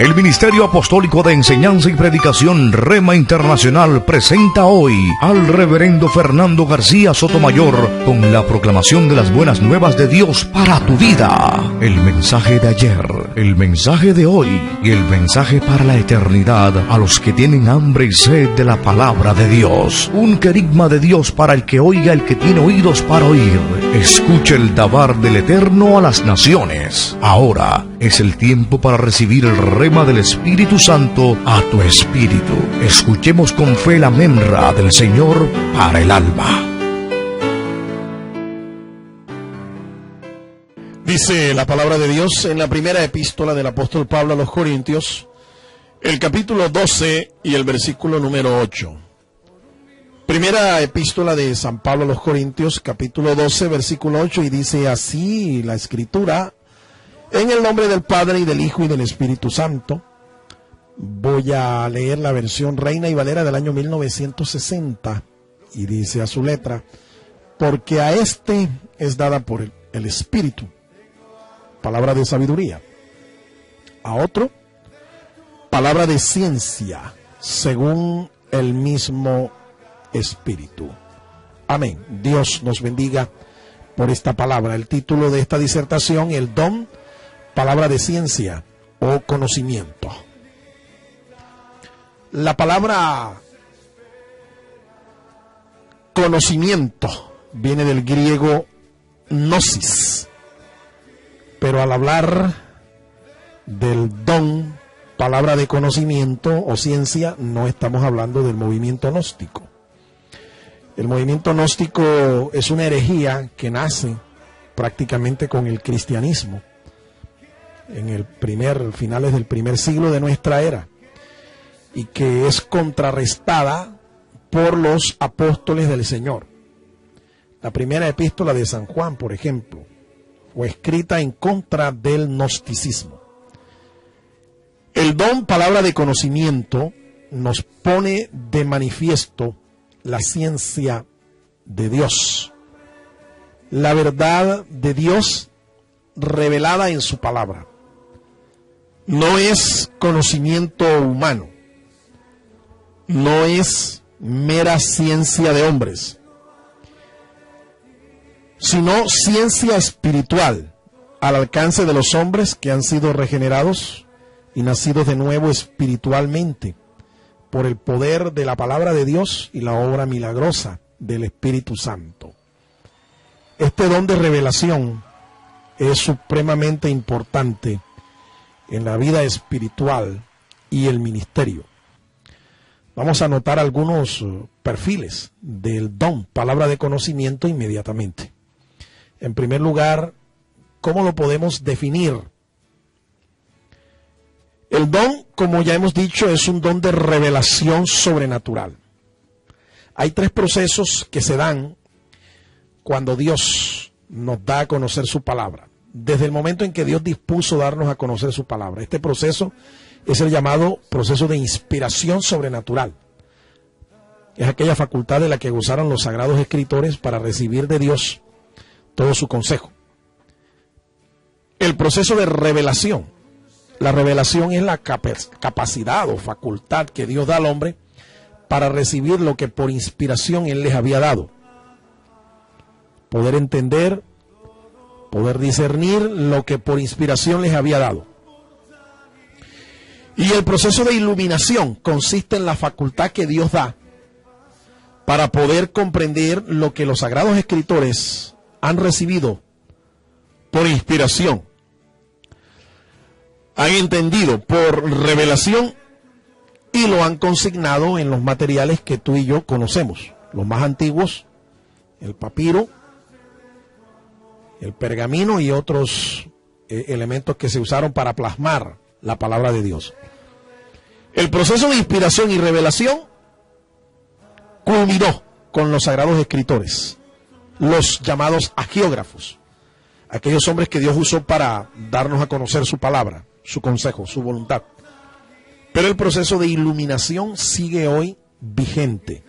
El Ministerio Apostólico de Enseñanza y Predicación Rema Internacional presenta hoy al Reverendo Fernando García Sotomayor con la proclamación de las buenas nuevas de Dios para tu vida. El mensaje de ayer, el mensaje de hoy y el mensaje para la eternidad a los que tienen hambre y sed de la palabra de Dios. Un querigma de Dios para el que oiga, el que tiene oídos para oír. Escuche el dabar del Eterno a las naciones. Ahora es el tiempo para recibir el rema del Espíritu Santo a tu espíritu. Escuchemos con fe la memra del Señor para el alma. Dice la palabra de Dios en la primera epístola del apóstol Pablo a los Corintios, el capítulo 12 y el versículo número 8. Primera epístola de San Pablo a los Corintios, capítulo 12, versículo 8, y dice así la Escritura: en el nombre del Padre y del Hijo y del Espíritu Santo. Voy a leer la versión Reina y Valera del año 1960, y dice a su letra: porque a este es dada por el Espíritu palabra de sabiduría, a otro palabra de ciencia, según el mismo Espíritu. Amén. Dios nos bendiga por esta palabra. El título de esta disertación: el don, palabra de ciencia o conocimiento. La palabra conocimiento viene del griego gnosis, pero al hablar del don, palabra de conocimiento o ciencia, no estamos hablando del movimiento gnóstico. El movimiento gnóstico es una herejía que nace prácticamente con el cristianismo en finales del primer siglo de nuestra era, y que es contrarrestada por los apóstoles del Señor. La primera epístola de San Juan, por ejemplo, fue escrita en contra del gnosticismo. El don, palabra de conocimiento, nos pone de manifiesto la ciencia de Dios, la verdad de Dios revelada en su palabra. No es conocimiento humano, no es mera ciencia de hombres, sino ciencia espiritual al alcance de los hombres que han sido regenerados y nacidos de nuevo espiritualmente por el poder de la palabra de Dios y la obra milagrosa del Espíritu Santo. Este don de revelación es supremamente importante en la vida espiritual y el ministerio. Vamos a notar algunos perfiles del don, palabra de conocimiento, inmediatamente. En primer lugar, ¿cómo lo podemos definir? El don, como ya hemos dicho, es un don de revelación sobrenatural. Hay tres procesos que se dan cuando Dios nos da a conocer su palabra. Desde el momento en que Dios dispuso darnos a conocer su palabra. Este proceso es el llamado proceso de inspiración sobrenatural. Es aquella facultad de la que gozaron los sagrados escritores para recibir de Dios todo su consejo. El proceso de revelación. La revelación es la capacidad o facultad que Dios da al hombre para recibir lo que por inspiración Él les había dado. Poder entender, poder discernir lo que por inspiración les había dado. Y el proceso de iluminación consiste en la facultad que Dios da para poder comprender lo que los sagrados escritores han recibido por inspiración, han entendido por revelación y lo han consignado en los materiales que tú y yo conocemos, los más antiguos, el papiro, el pergamino y otros elementos que se usaron para plasmar la palabra de Dios. El proceso de inspiración y revelación culminó con los sagrados escritores, los llamados agiógrafos, aquellos hombres que Dios usó para darnos a conocer su palabra, su consejo, su voluntad. Pero el proceso de iluminación sigue hoy vigente,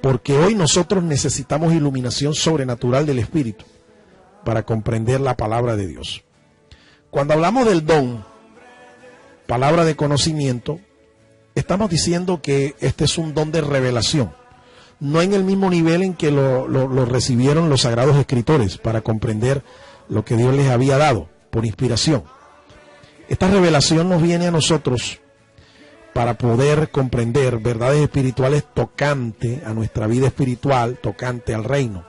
porque hoy nosotros necesitamos iluminación sobrenatural del Espíritu para comprender la palabra de Dios. Cuando hablamos del don, palabra de conocimiento, estamos diciendo que este es un don de revelación, no en el mismo nivel en que lo recibieron los sagrados escritores para comprender lo que Dios les había dado por inspiración. Esta revelación nos viene a nosotros para poder comprender verdades espirituales tocante a nuestra vida espiritual, tocante al reino.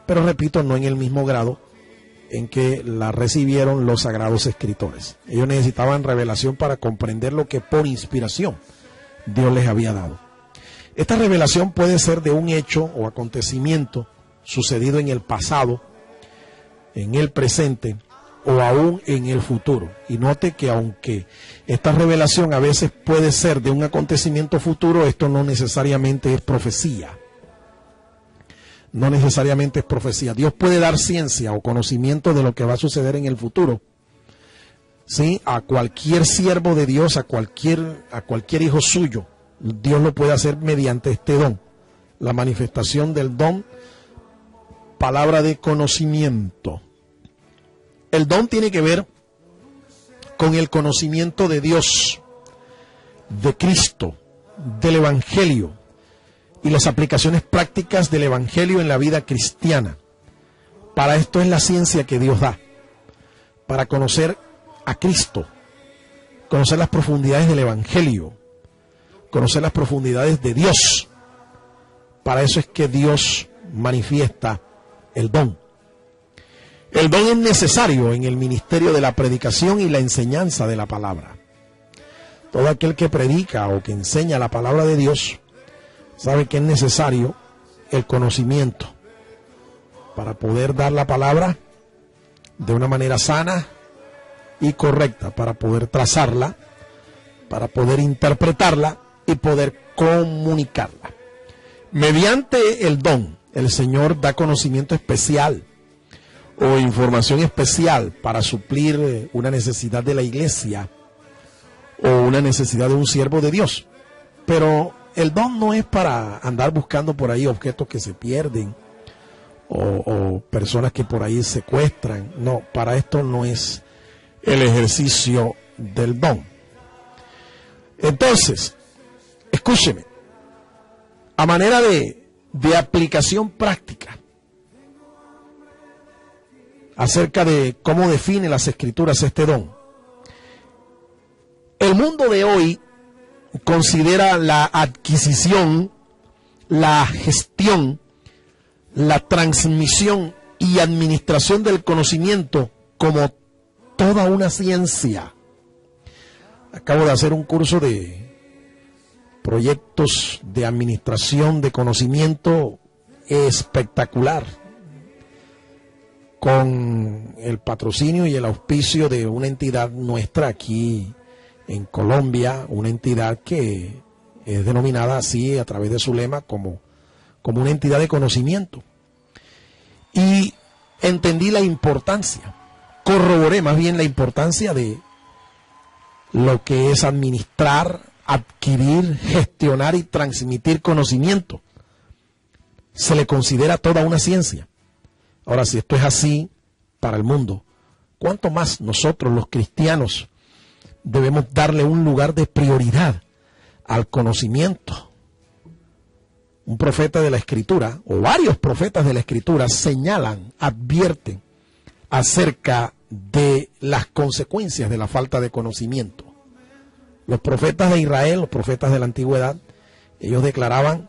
Pero repito, no en el mismo grado en que la recibieron los sagrados escritores. Ellos necesitaban revelación para comprender lo que por inspiración Dios les había dado. Esta revelación puede ser de un hecho o acontecimiento sucedido en el pasado, en el presente o aún en el futuro. Y note que aunque esta revelación a veces puede ser de un acontecimiento futuro, esto no necesariamente es profecía. No necesariamente es profecía. Dios puede dar ciencia o conocimiento de lo que va a suceder en el futuro, ¿sí? A cualquier siervo de Dios, a cualquier hijo suyo, Dios lo puede hacer mediante este don. La manifestación del don, palabra de conocimiento. El don tiene que ver con el conocimiento de Dios, de Cristo, del Evangelio y las aplicaciones prácticas del Evangelio en la vida cristiana. Para esto es la ciencia que Dios da, para conocer a Cristo, conocer las profundidades del Evangelio, conocer las profundidades de Dios. Para eso es que Dios manifiesta el don. El don es necesario en el ministerio de la predicación y la enseñanza de la palabra. Todo aquel que predica o que enseña la palabra de Dios sabe que es necesario el conocimiento para poder dar la palabra de una manera sana y correcta, para poder trazarla, para poder interpretarla y poder comunicarla. Mediante el don, el Señor da conocimiento especial o información especial para suplir una necesidad de la iglesia o una necesidad de un siervo de Dios. Pero el don no es para andar buscando por ahí objetos que se pierden o personas que por ahí secuestran. No, para esto no es el ejercicio del don. Entonces, escúcheme, a manera de aplicación práctica acerca de cómo define las Escrituras este don. El mundo de hoy considera la adquisición, la gestión, la transmisión y administración del conocimiento como toda una ciencia. Acabo de hacer un curso de proyectos de administración de conocimiento espectacular, con el patrocinio y el auspicio de una entidad nuestra aquí en Colombia, una entidad que es denominada así a través de su lema como una entidad de conocimiento. Y entendí la importancia, corroboré más bien la importancia de lo que es administrar, adquirir, gestionar y transmitir conocimiento. Se le considera toda una ciencia. Ahora, si esto es así para el mundo, ¿cuánto más nosotros los cristianos debemos darle un lugar de prioridad al conocimiento? Un profeta de la Escritura, o varios profetas de la Escritura, señalan, advierten acerca de las consecuencias de la falta de conocimiento. Los profetas de Israel, los profetas de la antigüedad, ellos declaraban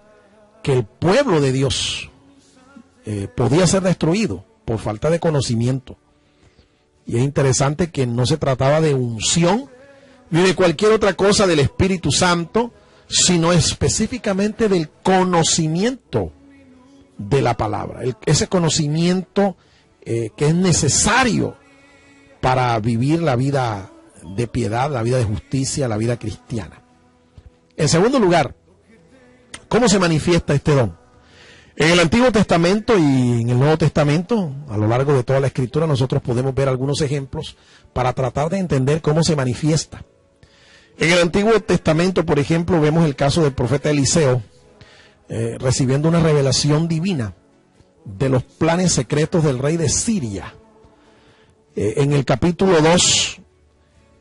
que el pueblo de Dios podía ser destruido por falta de conocimiento. Y es interesante que no se trataba de unción ni de cualquier otra cosa del Espíritu Santo, sino específicamente del conocimiento de la palabra. Ese conocimiento que es necesario para vivir la vida de piedad, la vida de justicia, la vida cristiana. En segundo lugar, ¿cómo se manifiesta este don? En el Antiguo Testamento y en el Nuevo Testamento, a lo largo de toda la Escritura, nosotros podemos ver algunos ejemplos para tratar de entender cómo se manifiesta. En el Antiguo Testamento, por ejemplo, vemos el caso del profeta Eliseo, recibiendo una revelación divina de los planes secretos del rey de Siria. En el capítulo 2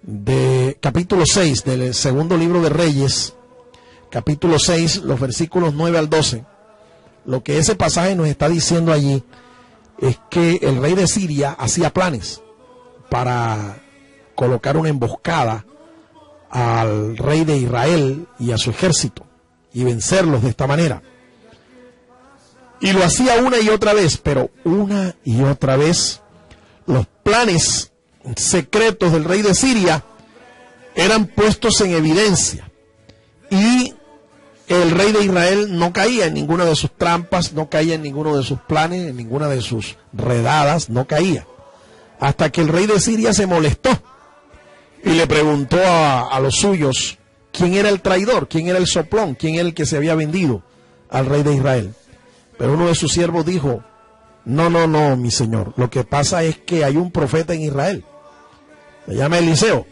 de capítulo 6 del segundo libro de Reyes, capítulo 6, los versículos 9 al 12. Lo que ese pasaje nos está diciendo allí es que el rey de Siria hacía planes para colocar una emboscada al rey de Israel y a su ejército y vencerlos de esta manera. Y lo hacía una y otra vez, pero una y otra vez los planes secretos del rey de Siria eran puestos en evidencia y el rey de Israel no caía en ninguna de sus trampas, no caía en ninguno de sus planes, en ninguna de sus redadas, no caía. Hasta que el rey de Siria se molestó y le preguntó a los suyos quién era el traidor, quién era el soplón, quién era el que se había vendido al rey de Israel. Pero uno de sus siervos dijo: no, mi señor, lo que pasa es que hay un profeta en Israel, se llama Eliseo,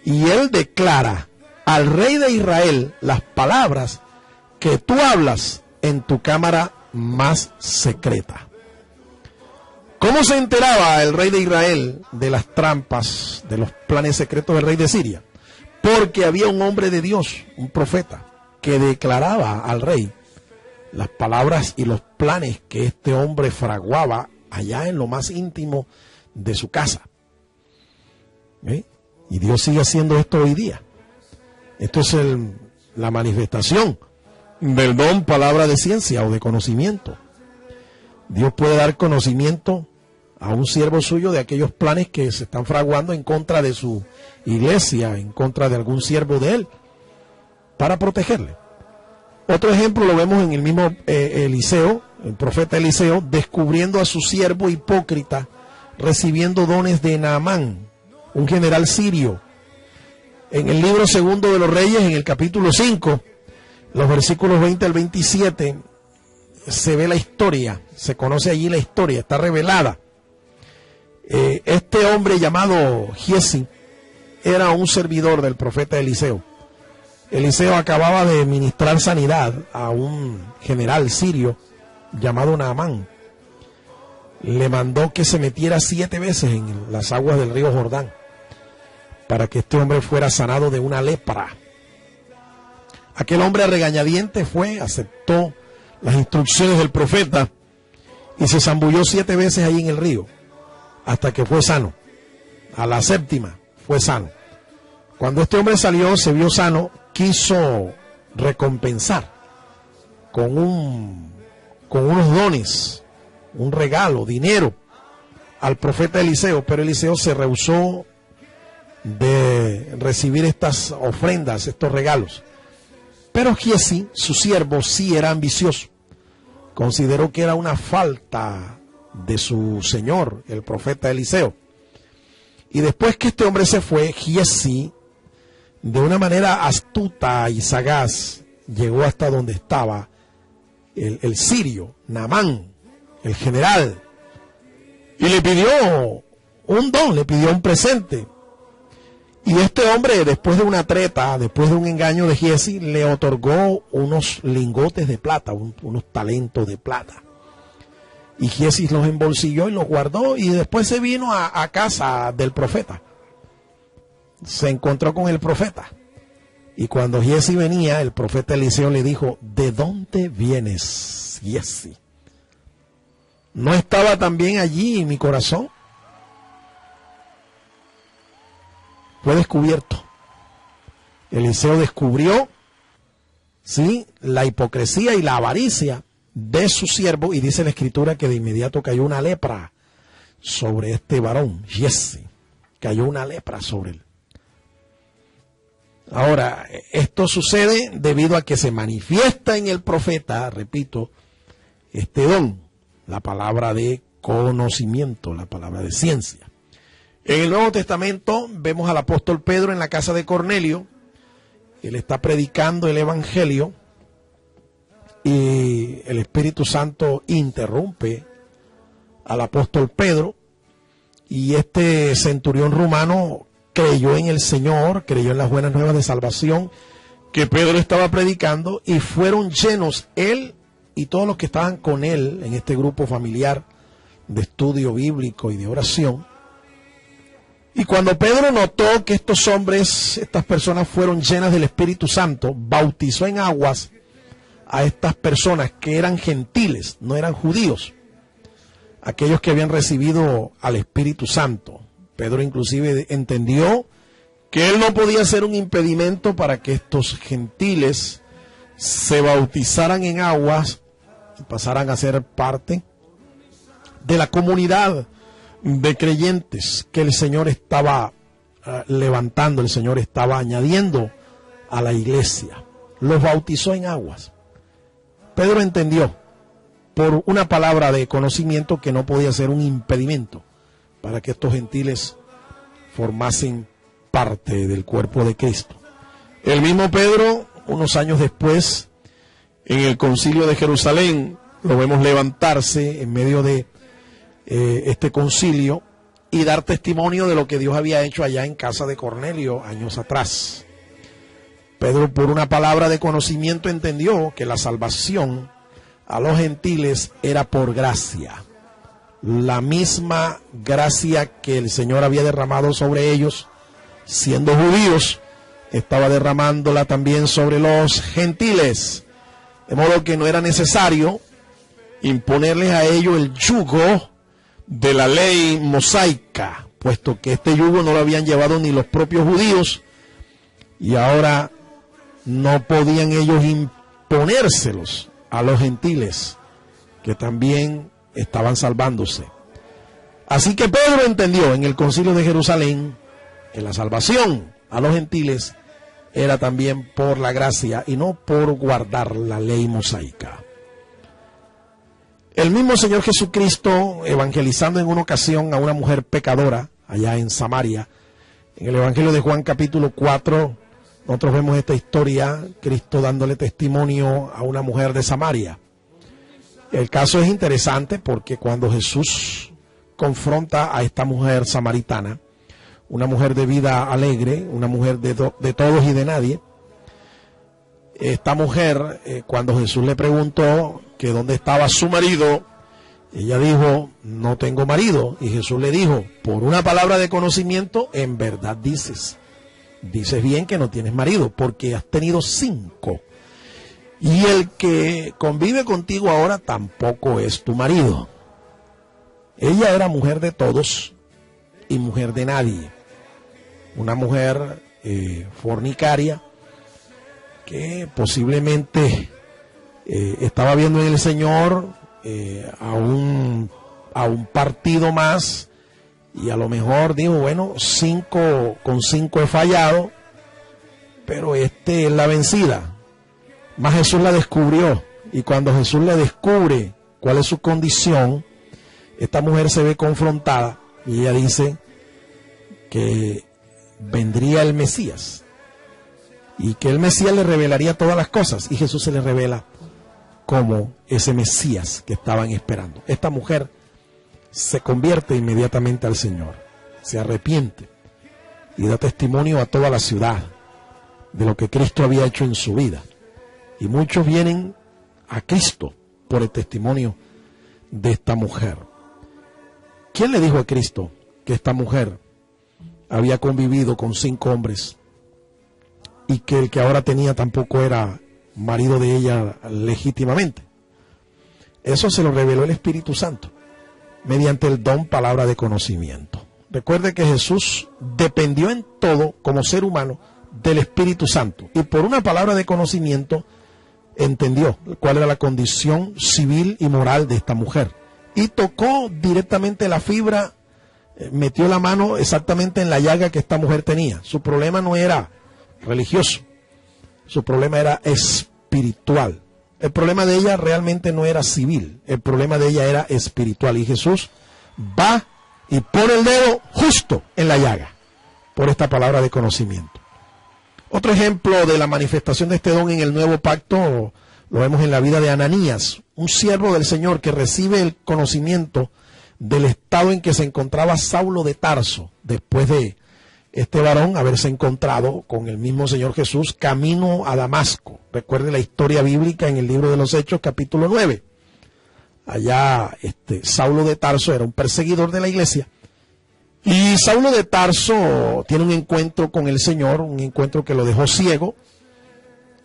y él declara al rey de Israel las palabras que tú hablas en tu cámara más secreta. ¿Cómo se enteraba el rey de Israel de las trampas, de los planes secretos del rey de Siria? Porque había un hombre de Dios, un profeta, que declaraba al rey las palabras y los planes que este hombre fraguaba allá en lo más íntimo de su casa. Y Dios sigue haciendo esto hoy día. Esto es la manifestación del don palabra de ciencia o de conocimiento. Dios puede dar conocimiento a un siervo suyo de aquellos planes que se están fraguando en contra de su iglesia, en contra de algún siervo de él, para protegerle. Otro ejemplo lo vemos en el mismo Eliseo, el profeta Eliseo, descubriendo a su siervo hipócrita, recibiendo dones de Naamán, un general sirio. En el libro segundo de los Reyes, en el capítulo 5, los versículos 20 al 27, se ve la historia, se conoce allí la historia, está revelada. Este hombre llamado Giesi era un servidor del profeta Eliseo. Eliseo acababa de ministrar sanidad a un general sirio llamado Naamán. Le mandó que se metiera 7 veces en las aguas del río Jordán para que este hombre fuera sanado de una lepra. Aquel hombre a regañadientes fue, aceptó las instrucciones del profeta y se zambulló 7 veces ahí en el río hasta que fue sano. A la 7ª fue sano. Cuando este hombre salió, se vio sano, quiso recompensar con unos dones, un regalo, dinero al profeta Eliseo, pero Eliseo se rehusó de recibir estas ofrendas, estos regalos. Pero Giesi, su siervo, sí era ambicioso. Consideró que era una falta de su señor, el profeta Eliseo. Y después que este hombre se fue, Giesi, de una manera astuta y sagaz, llegó hasta donde estaba el sirio, Naamán, el general, y le pidió un don, le pidió un presente. Y este hombre, después de una treta, después de un engaño de Giesi, le otorgó unos lingotes de plata, unos talentos de plata. Y Giesi los embolsilló y los guardó, y después se vino a casa del profeta. Se encontró con el profeta. Y cuando Giesi venía, el profeta Eliseo le dijo: ¿de dónde vienes, Giesi? ¿No estaba también allí mi corazón? Fue descubierto. Eliseo descubrió, ¿sí?, la hipocresía y la avaricia de su siervo, y dice la escritura que de inmediato cayó una lepra sobre este varón, Giesi. Cayó una lepra sobre él. Ahora, esto sucede debido a que se manifiesta en el profeta, repito, este don, la palabra de conocimiento, la palabra de ciencia. En el Nuevo Testamento vemos al apóstol Pedro en la casa de Cornelio. Él está predicando el evangelio y el Espíritu Santo interrumpe al apóstol Pedro, y este centurión rumano creyó en el Señor, creyó en las buenas nuevas de salvación que Pedro estaba predicando, y fueron llenos él y todos los que estaban con él en este grupo familiar de estudio bíblico y de oración. Y cuando Pedro notó que estos hombres, estas personas fueron llenas del Espíritu Santo, bautizó en aguas a estas personas que eran gentiles, no eran judíos, aquellos que habían recibido al Espíritu Santo. Pedro inclusive entendió que él no podía ser un impedimento para que estos gentiles se bautizaran en aguas y pasaran a ser parte de la comunidad de creyentes que el Señor estaba levantando, el Señor estaba añadiendo a la iglesia. Los bautizó en aguas. Pedro entendió por una palabra de conocimiento que no podía ser un impedimento para que estos gentiles formasen parte del cuerpo de Cristo. El mismo Pedro, unos años después, en el concilio de Jerusalén, lo vemos levantarse en medio de este concilio y dar testimonio de lo que Dios había hecho allá en casa de Cornelio años atrás. Pedro, por una palabra de conocimiento, entendió que la salvación a los gentiles era por gracia. La misma gracia que el Señor había derramado sobre ellos, siendo judíos, estaba derramándola también sobre los gentiles. De modo que no era necesario imponerles a ellos el yugo de la ley mosaica, puesto que este yugo no lo habían llevado ni los propios judíos, y ahora no podían ellos imponérselos a los gentiles, que también estaban salvándose. Así que Pedro entendió en el concilio de Jerusalén que la salvación a los gentiles era también por la gracia y no por guardar la ley mosaica. El mismo Señor Jesucristo, evangelizando en una ocasión a una mujer pecadora allá en Samaria, en el Evangelio de Juan capítulo 4, nosotros vemos esta historia, Cristo dándole testimonio a una mujer de Samaria. El caso es interesante porque cuando Jesús confronta a esta mujer samaritana, una mujer de vida alegre, una mujer de todos y de nadie, esta mujer, cuando Jesús le preguntó que dónde estaba su marido, ella dijo, no tengo marido. Y Jesús le dijo, por una palabra de conocimiento, en verdad dices bien que no tienes marido, porque has tenido 5. Y el que convive contigo ahora tampoco es tu marido. Ella era mujer de todos y mujer de nadie. Una mujer fornicaria que posiblemente estaba viendo en el Señor a un partido más, y a lo mejor dijo, bueno, 5 con 5 he fallado, pero es la vencida. Mas Jesús la descubrió, y cuando Jesús le descubre cuál es su condición, esta mujer se ve confrontada y ella dice que vendría el Mesías y que el Mesías le revelaría todas las cosas, y Jesús se le revela como ese Mesías que estaban esperando. Esta mujer se convierte inmediatamente al Señor, se arrepiente y da testimonio a toda la ciudad de lo que Cristo había hecho en su vida. Y muchos vienen a Cristo por el testimonio de esta mujer. ¿Quién le dijo a Cristo que esta mujer había convivido con 5 hombres y que el que ahora tenía tampoco era marido de ella legítimamente? Eso se lo reveló el Espíritu Santo mediante el don palabra de conocimiento. Recuerde que Jesús dependió en todo como ser humano del Espíritu Santo, y por una palabra de conocimiento entendió cuál era la condición civil y moral de esta mujer, y tocó directamente la fibra, metió la mano exactamente en la llaga que esta mujer tenía. Su problema no era religioso, su problema era espiritual. El problema de ella realmente no era civil, el problema de ella era espiritual, y Jesús va y pone el dedo justo en la llaga por esta palabra de conocimiento. Otro ejemplo de la manifestación de este don en el nuevo pacto lo vemos en la vida de Ananías, un siervo del Señor que recibe el conocimiento del estado en que se encontraba Saulo de Tarso, después de este varón haberse encontrado con el mismo Señor Jesús camino a Damasco. Recuerde la historia bíblica en el libro de los Hechos, capítulo 9. Allá Saulo de Tarso era un perseguidor de la iglesia, Y Saulo de Tarso tiene un encuentro con el Señor, un encuentro que lo dejó ciego,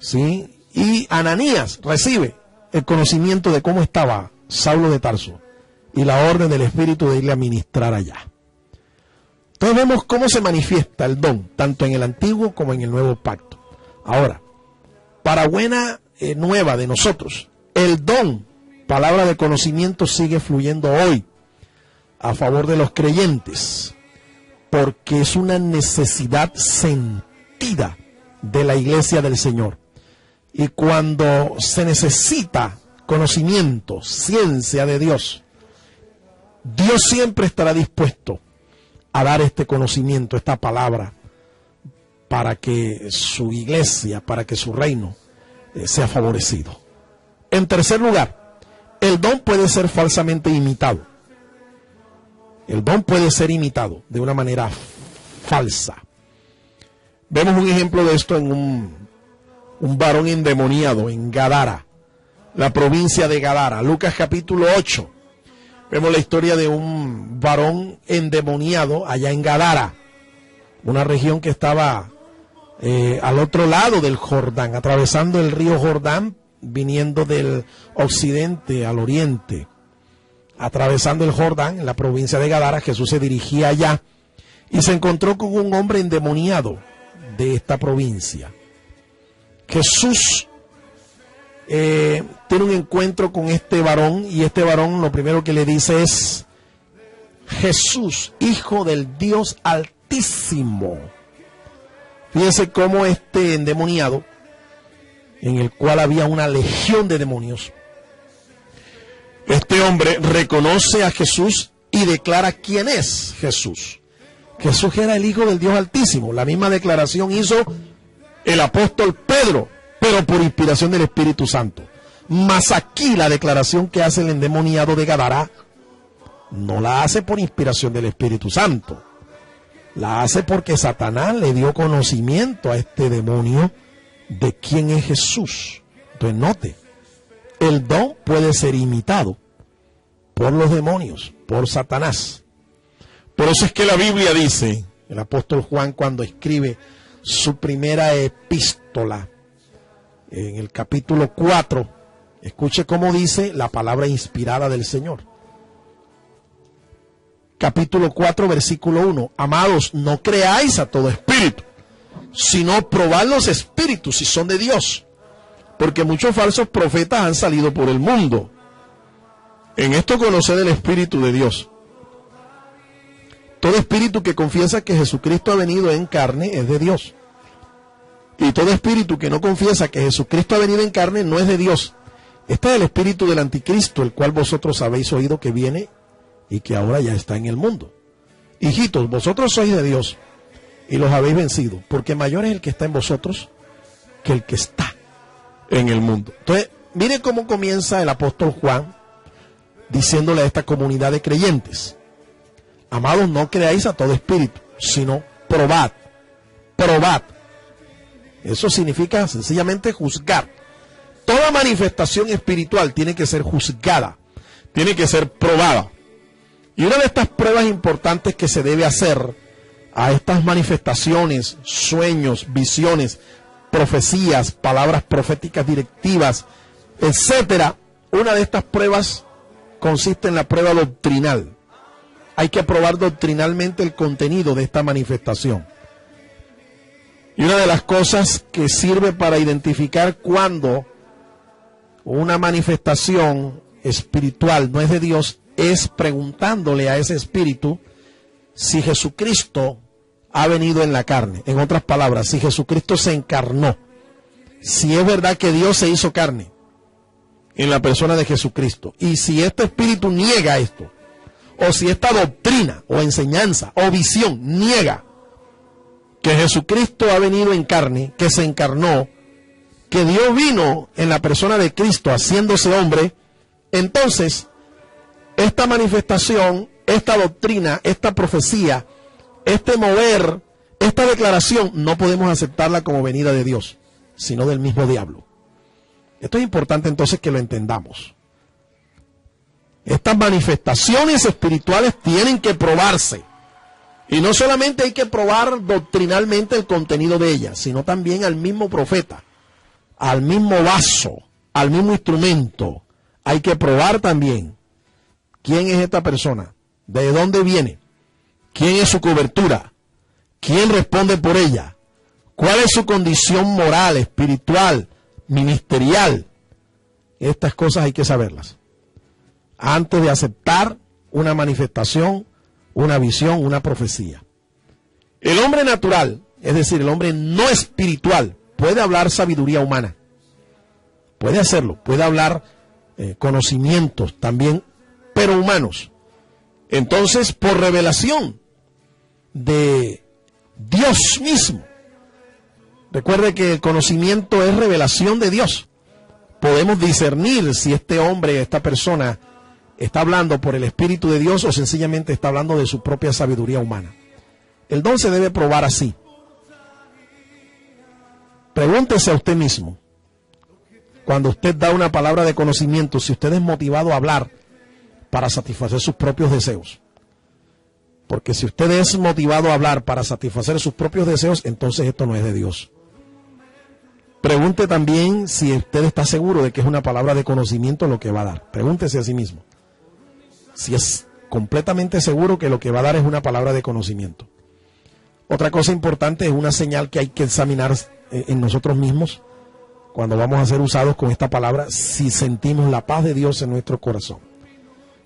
¿sí? Y Ananías recibe el conocimiento de cómo estaba Saulo de Tarso y la orden del Espíritu de irle a ministrar allá. Entonces vemos cómo se manifiesta el don, tanto en el Antiguo como en el Nuevo Pacto. Ahora, para buena nueva de nosotros, el don, palabra de conocimiento, sigue fluyendo hoy a favor de los creyentes, porque es una necesidad sentida de la iglesia del Señor. Y cuando se necesita conocimiento, ciencia de Dios, Dios siempre estará dispuesto a dar este conocimiento, esta palabra, para que su iglesia, para que su reino sea favorecido. En tercer lugar, el don puede ser falsamente imitado. El don puede ser imitado de una manera falsa. Vemos un ejemplo de esto en un varón endemoniado en Gadara, la provincia de Gadara. Lucas capítulo 8. Vemos la historia de un varón endemoniado allá en Gadara, una región que estaba al otro lado del Jordán, atravesando el río Jordán, viniendo del occidente al oriente. Atravesando el Jordán, en la provincia de Gadara, Jesús se dirigía allá y se encontró con un hombre endemoniado de esta provincia. Jesús tiene un encuentro con este varón y este varón lo primero que le dice es: Jesús, Hijo del Dios Altísimo. Fíjense cómo este endemoniado, en el cual había una legión de demonios, este hombre reconoce a Jesús y declara quién es Jesús. Jesús era el Hijo del Dios Altísimo. La misma declaración hizo el apóstol Pedro, pero por inspiración del Espíritu Santo. Mas aquí la declaración que hace el endemoniado de Gadara no la hace por inspiración del Espíritu Santo. La hace porque Satanás le dio conocimiento a este demonio de quién es Jesús. Entonces note, el don puede ser imitado por los demonios, por Satanás. Por eso es que la Biblia dice, el apóstol Juan cuando escribe su primera epístola, en el capítulo 4, escuche cómo dice la palabra inspirada del Señor. Capítulo 4, versículo 1. Amados, no creáis a todo espíritu, sino probad los espíritus si son de Dios, porque muchos falsos profetas han salido por el mundo. En esto conoced el Espíritu de Dios. Todo espíritu que confiesa que Jesucristo ha venido en carne es de Dios. Y todo espíritu que no confiesa que Jesucristo ha venido en carne no es de Dios. Este es el espíritu del anticristo, el cual vosotros habéis oído que viene y que ahora ya está en el mundo. Hijitos, vosotros sois de Dios y los habéis vencido, porque mayor es el que está en vosotros que el que está en el mundo. Entonces, mire cómo comienza el apóstol Juan diciéndole a esta comunidad de creyentes: amados, no creáis a todo espíritu, sino probad. Probad. Eso significa sencillamente juzgar. Toda manifestación espiritual tiene que ser juzgada, tiene que ser probada. Y una de estas pruebas importantes que se debe hacer a estas manifestaciones, sueños, visiones, profecías, palabras proféticas directivas, etcétera, una de estas pruebas consiste en la prueba doctrinal. Hay que probar doctrinalmente el contenido de esta manifestación. Y una de las cosas que sirve para identificar cuando una manifestación espiritual no es de Dios es preguntándole a ese espíritu si Jesucristo ha venido en la carne. En otras palabras, si Jesucristo se encarnó, si es verdad que Dios se hizo carne en la persona de Jesucristo, y si este espíritu niega esto, o si esta doctrina o enseñanza o visión niega que Jesucristo ha venido en carne, que se encarnó, que Dios vino en la persona de Cristo haciéndose hombre, entonces esta manifestación, esta doctrina, esta profecía, este mover, esta declaración, no podemos aceptarla como venida de Dios, sino del mismo diablo. Esto es importante entonces que lo entendamos. Estas manifestaciones espirituales tienen que probarse. Y no solamente hay que probar doctrinalmente el contenido de ella, sino también al mismo profeta, al mismo vaso, al mismo instrumento. Hay que probar también quién es esta persona, de dónde viene, quién es su cobertura, quién responde por ella, cuál es su condición moral, espiritual, ministerial. Estas cosas hay que saberlas antes de aceptar una manifestación, una visión, una profecía. El hombre natural, es decir, el hombre no espiritual, puede hablar sabiduría humana. Puede hacerlo, puede hablar conocimientos también, pero humanos. Entonces, por revelación de Dios mismo. Recuerde que el conocimiento es revelación de Dios. Podemos discernir si este hombre, esta persona, está hablando por el Espíritu de Dios o sencillamente está hablando de su propia sabiduría humana. El don se debe probar así. Pregúntese a usted mismo, cuando usted da una palabra de conocimiento, si usted es motivado a hablar para satisfacer sus propios deseos. Porque si usted es motivado a hablar para satisfacer sus propios deseos, entonces esto no es de Dios. Pregunte también si usted está seguro de que es una palabra de conocimiento lo que va a dar. Pregúntese a sí mismo si es completamente seguro que lo que va a dar es una palabra de conocimiento. Otra cosa importante es una señal que hay que examinar en nosotros mismos cuando vamos a ser usados con esta palabra, si sentimos la paz de Dios en nuestro corazón.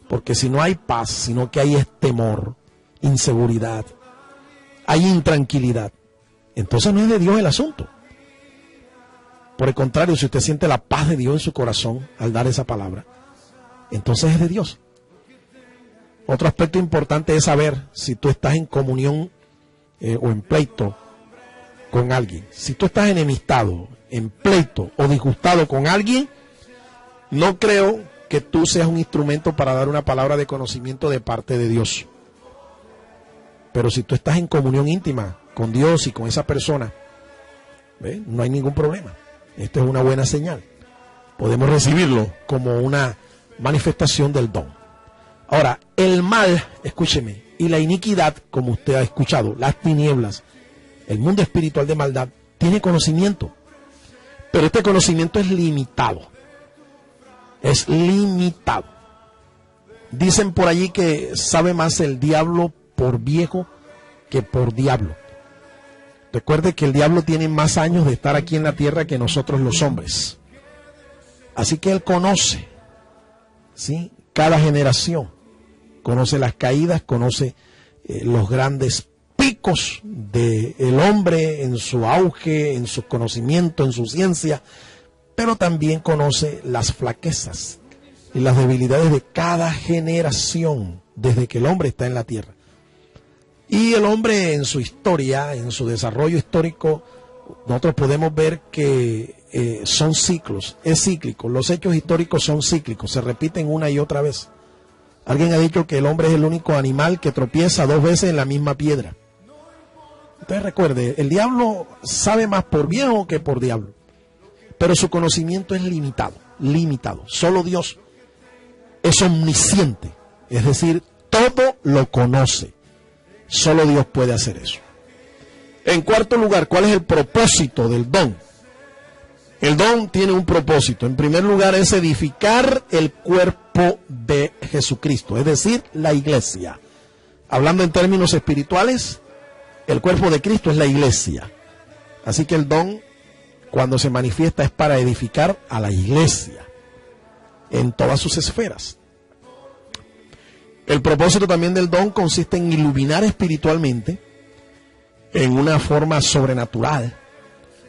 Porque si no hay paz, sino que hay temor, inseguridad, hay intranquilidad, entonces no es de Dios el asunto. Por el contrario, si usted siente la paz de Dios en su corazón al dar esa palabra, entonces es de Dios. Otro aspecto importante es saber si tú estás en comunión o en pleito con alguien. Si tú estás enemistado, en pleito o disgustado con alguien, no creo que tú seas un instrumento para dar una palabra de conocimiento de parte de Dios. Pero si tú estás en comunión íntima con Dios y con esa persona, ¿ve? No hay ningún problema. Esto es una buena señal. Podemos recibirlo como una manifestación del don. Ahora, el mal, escúcheme, y la iniquidad, como usted ha escuchado, las tinieblas, el mundo espiritual de maldad, tiene conocimiento. Pero este conocimiento es limitado. Es limitado. Dicen por allí que sabe más el diablo por viejo que por diablo. Recuerde que el diablo tiene más años de estar aquí en la tierra que nosotros los hombres. Así que él conoce, ¿sí?, cada generación. Conoce las caídas, conoce los grandes picos del hombre en su auge, en su conocimiento, en su ciencia, pero también conoce las flaquezas y las debilidades de cada generación desde que el hombre está en la tierra. Y el hombre en su historia, en su desarrollo histórico, nosotros podemos ver que son ciclos, es cíclico. Los hechos históricos son cíclicos, se repiten una y otra vez. Alguien ha dicho que el hombre es el único animal que tropieza 2 veces en la misma piedra. Entonces recuerde, el diablo sabe más por viejo que por diablo, pero su conocimiento es limitado, limitado. Solo Dios es omnisciente, es decir, todo lo conoce. Solo Dios puede hacer eso. En cuarto lugar, ¿cuál es el propósito del don? El don tiene un propósito. En primer lugar es edificar el cuerpo de Jesucristo, es decir, la iglesia. Hablando en términos espirituales, el cuerpo de Cristo es la iglesia. Así que el don, cuando se manifiesta, es para edificar a la iglesia en todas sus esferas. El propósito también del don consiste en iluminar espiritualmente, en una forma sobrenatural,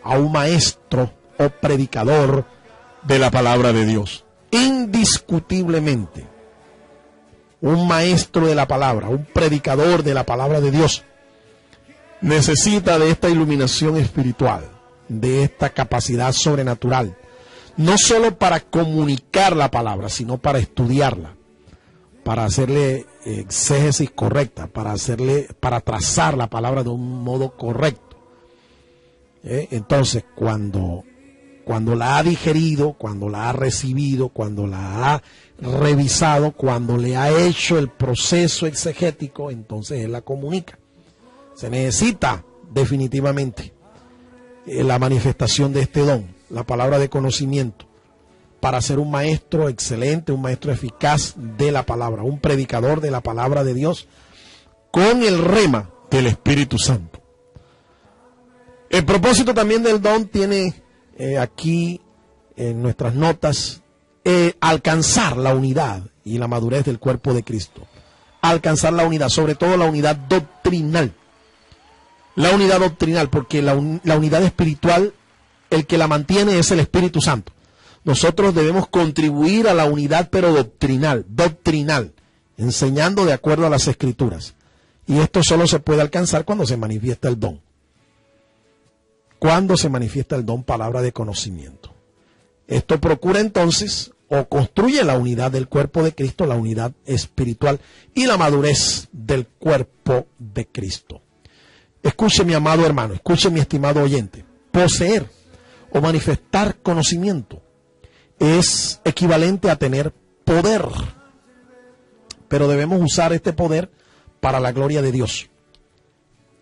a un maestro o predicador de la palabra de Dios. Indiscutiblemente, un maestro de la palabra, un predicador de la palabra de Dios, necesita de esta iluminación espiritual, de esta capacidad sobrenatural, no solo para comunicar la palabra, sino para estudiarla, para hacerle exégesis correcta, para trazar la palabra de un modo correcto. Entonces, cuando la ha digerido, cuando la ha recibido, cuando la ha revisado, cuando le ha hecho el proceso exegético, entonces él la comunica. Se necesita definitivamente la manifestación de este don, la palabra de conocimiento, para ser un maestro excelente, un maestro eficaz de la palabra, un predicador de la palabra de Dios con el rema del Espíritu Santo. El propósito también del don tiene aquí en nuestras notas alcanzar la unidad y la madurez del cuerpo de Cristo. Alcanzar la unidad, sobre todo la unidad doctrinal. La unidad doctrinal, porque la unidad espiritual, el que la mantiene es el Espíritu Santo. Nosotros debemos contribuir a la unidad, pero doctrinal, enseñando de acuerdo a las Escrituras. Y esto solo se puede alcanzar cuando se manifiesta el don. Cuando se manifiesta el don, palabra de conocimiento. Esto procura entonces, o construye la unidad del cuerpo de Cristo, la unidad espiritual y la madurez del cuerpo de Cristo. Escuche, mi amado hermano, escuche, mi estimado oyente. Poseer o manifestar conocimiento es equivalente a tener poder, pero debemos usar este poder para la gloria de Dios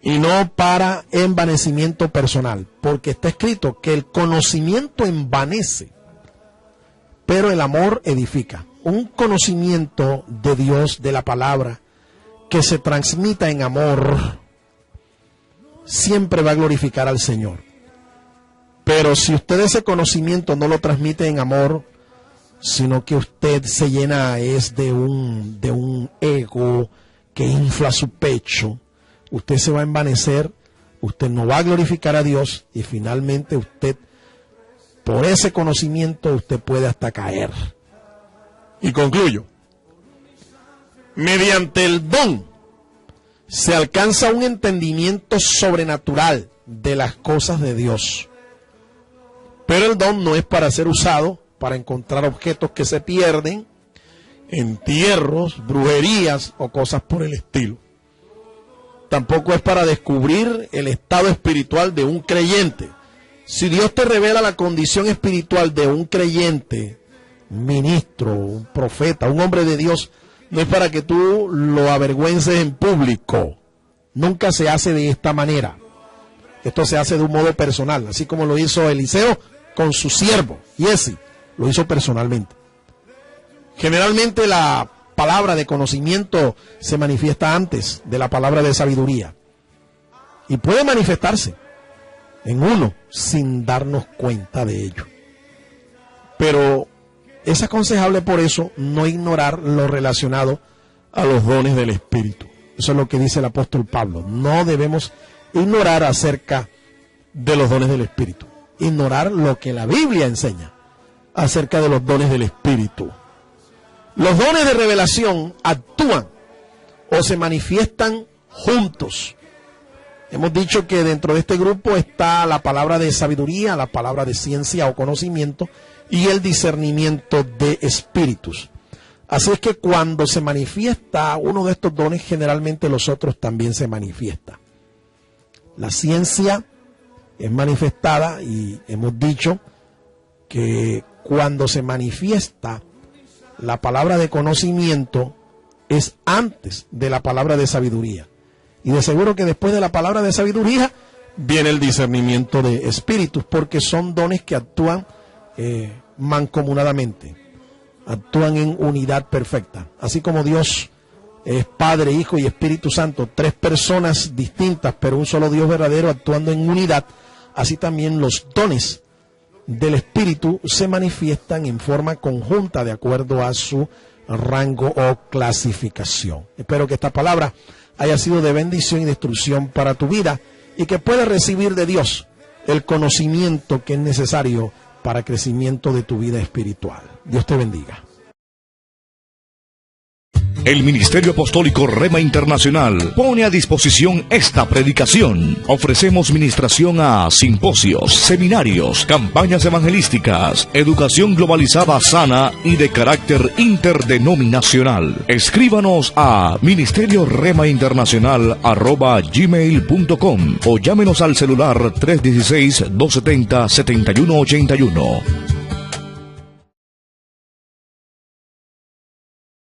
y no para envanecimiento personal, porque está escrito que el conocimiento envanece, pero el amor edifica. Un conocimiento de Dios, de la palabra, que se transmita en amor, siempre va a glorificar al Señor. Pero si usted ese conocimiento no lo transmite en amor, sino que usted se llena es de un ego que infla su pecho, usted se va a envanecer, usted no va a glorificar a Dios y finalmente usted, por ese conocimiento, usted puede hasta caer. Y concluyo. Mediante el don se alcanza un entendimiento sobrenatural de las cosas de Dios. Pero el don no es para ser usado para encontrar objetos que se pierden, entierros, brujerías o cosas por el estilo. Tampoco es para descubrir el estado espiritual de un creyente. Si Dios te revela la condición espiritual de un creyente, un ministro, un profeta, un hombre de Dios, no es para que tú lo avergüences en público. Nunca se hace de esta manera. Esto se hace de un modo personal, así como lo hizo Eliseo con su siervo, Giezi, lo hizo personalmente. Generalmente la palabra de conocimiento se manifiesta antes de la palabra de sabiduría. Y puede manifestarse en uno sin darnos cuenta de ello. Pero es aconsejable por eso no ignorar lo relacionado a los dones del Espíritu. Eso es lo que dice el apóstol Pablo. No debemos ignorar acerca de los dones del Espíritu. Ignorar lo que la Biblia enseña acerca de los dones del Espíritu. Los dones de revelación actúan o se manifiestan juntos. Hemos dicho que dentro de este grupo está la palabra de sabiduría, la palabra de ciencia o conocimiento y el discernimiento de espíritus. Así es que cuando se manifiesta uno de estos dones, generalmente los otros también se manifiestan. La ciencia es manifestada y hemos dicho que cuando se manifiesta la palabra de conocimiento es antes de la palabra de sabiduría. Y de seguro que después de la palabra de sabiduría viene el discernimiento de espíritus, porque son dones que actúan mancomunadamente, actúan en unidad perfecta. Así como Dios es Padre, Hijo y Espíritu Santo, tres personas distintas, pero un solo Dios verdadero actuando en unidad, así también los dones del Espíritu se manifiestan en forma conjunta de acuerdo a su rango o clasificación. Espero que esta palabra haya sido de bendición y de instrucción para tu vida y que puedas recibir de Dios el conocimiento que es necesario para el crecimiento de tu vida espiritual. Dios te bendiga. El Ministerio Apostólico Rema Internacional pone a disposición esta predicación. Ofrecemos ministración a simposios, seminarios, campañas evangelísticas, educación globalizada sana y de carácter interdenominacional. Escríbanos a ministerioremainternacional@gmail.com o llámenos al celular 316-270-7181.